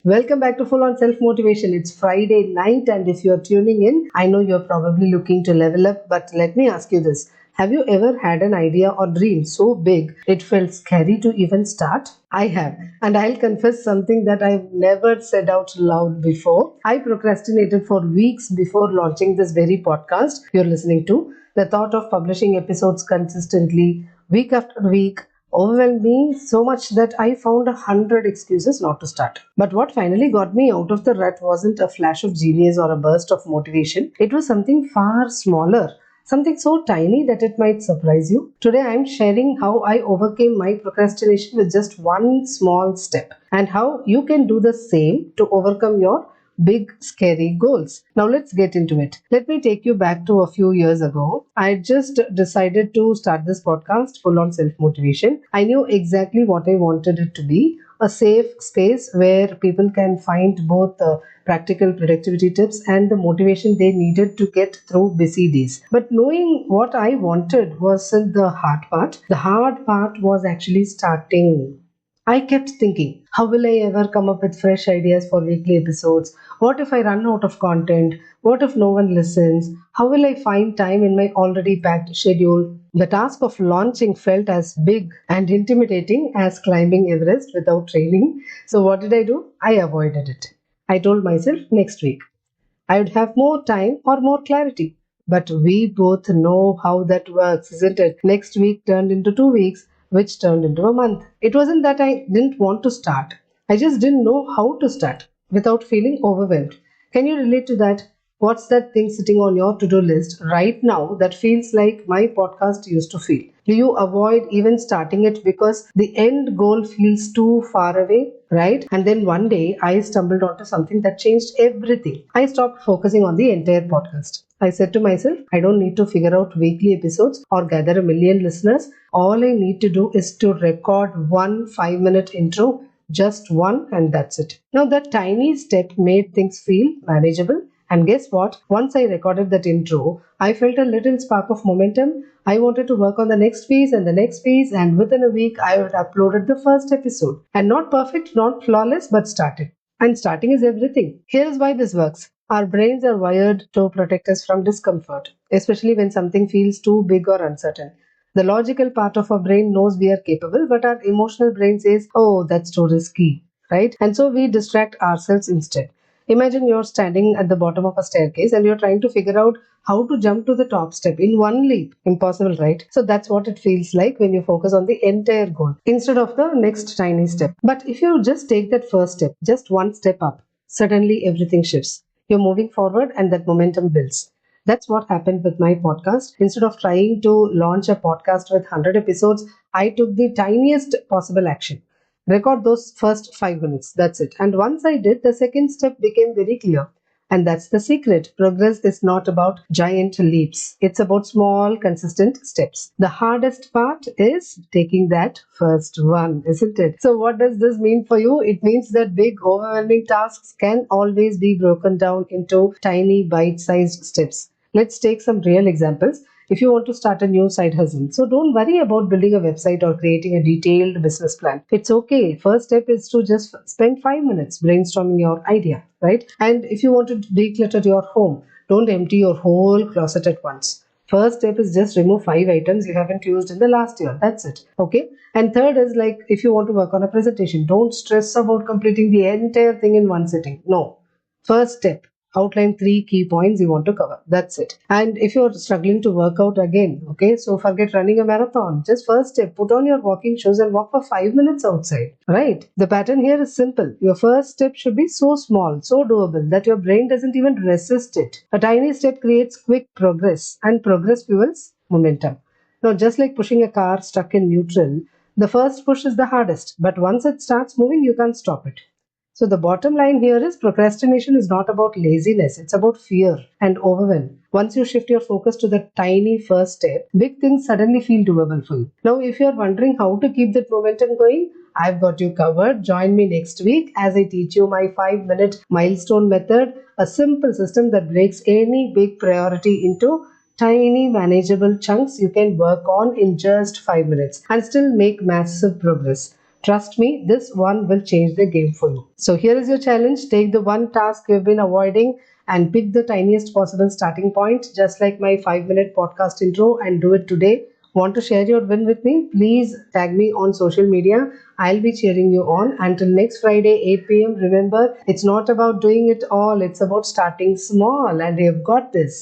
Welcome back to Full on Self Motivation. It's Friday night, and if you're tuning in, I know you're probably looking to level up, but let me ask you this. Have you ever had an idea or dream so big it felt scary to even start? I have, and I'll confess something that I've never said out loud before. I procrastinated for weeks before launching this very podcast you're listening to. The thought of publishing episodes consistently, week after week, overwhelmed me so much that I found 100 excuses not to start. But what finally got me out of the rut wasn't a flash of genius or a burst of motivation. It was something far smaller, something so tiny that it might surprise you. Today I'm sharing how I overcame my procrastination with just one small step and how you can do the same to overcome your big scary goals. Now let's get into it. Let me take you back to a few years ago. I just decided to start this podcast full on self motivation. I knew exactly what I wanted it to be, a safe space where people can find both the practical productivity tips and the motivation they needed to get through busy days. But knowing what I wanted wasn't the hard part. The hard part was actually starting. I kept thinking, how will I ever come up with fresh ideas for weekly episodes? What if I run out of content? What if no one listens? How will I find time in my already packed schedule? The task of launching felt as big and intimidating as climbing Everest without training. So, what did I do? I avoided it. I told myself next week I would have more time or more clarity. But we both know how that works, isn't it? Next week turned into 2 weeks, which turned into a month. It wasn't that I didn't want to start, I just didn't know how to start without feeling overwhelmed. Can you relate to that? What's that thing sitting on your to do list right now that feels like my podcast used to feel? Do you avoid even starting it because the end goal feels too far away? Right? And then one day I stumbled onto something that changed everything. I stopped focusing on the entire podcast. I said to myself, I don't need to figure out weekly episodes or gather a million listeners. All I need to do is to record one 5-minute intro, just one, and that's it. Now, that tiny step made things feel manageable. And guess what? Once I recorded that intro, I felt a little spark of momentum. I wanted to work on the next piece and the next piece, and within a week, I had uploaded the first episode. And not perfect, not flawless, but started. And starting is everything. Here's why this works. Our brains are wired to protect us from discomfort, especially when something feels too big or uncertain. The logical part of our brain knows we are capable, but our emotional brain says, oh, that's too risky, right? And so we distract ourselves instead. Imagine you're standing at the bottom of a staircase and you're trying to figure out how to jump to the top step in one leap. Impossible, right? So that's what it feels like when you focus on the entire goal instead of the next tiny step. But if you just take that first step, just one step up, suddenly everything shifts. You're moving forward and that momentum builds. That's what happened with my podcast. Instead of trying to launch a podcast with 100 episodes, I took the tiniest possible action. Record those first 5 minutes. That's it. And once I did, the second step became very clear. And that's the secret. Progress is not about giant leaps. It's about small, consistent steps. The hardest part is taking that first one, isn't it? So what does this mean for you? It means that big, overwhelming tasks can always be broken down into tiny, bite-sized steps. Let's take some real examples. If you want to start a new side hustle, so don't worry about building a website or creating a detailed business plan. It's okay. First step is to just spend 5 minutes brainstorming your idea, right? And if you want to declutter your home, don't empty your whole closet at once. First step is just remove 5 items you haven't used in the last year. That's it. Okay. And third is like if you want to work on a presentation, don't stress about completing the entire thing in one sitting. No. First step, outline 3 key points you want to cover. That's it. And if you're struggling to work out again, okay, so forget running a marathon. Just first step, put on your walking shoes and walk for 5 minutes outside, right? The pattern here is simple. Your first step should be so small, so doable that your brain doesn't even resist it. A tiny step creates quick progress, and progress fuels momentum. Now, just like pushing a car stuck in neutral, the first push is the hardest, but once it starts moving, you can't stop it. So the bottom line here is procrastination is not about laziness. It's about fear and overwhelm. Once you shift your focus to the tiny first step, big things suddenly feel doable for you. Now, if you're wondering how to keep that momentum going, I've got you covered. Join me next week as I teach you my 5-minute milestone method, a simple system that breaks any big priority into tiny manageable chunks you can work on in just 5 minutes and still make massive progress. Trust me, this one will change the game for you. So here is your challenge. Take the one task you've been avoiding and pick the tiniest possible starting point, just like my 5-minute podcast intro, and do it today. Want to share your win with me? Please tag me on social media. I'll be cheering you on. Until next Friday, 8 p.m. Remember, it's not about doing it all, it's about starting small, and you've got this.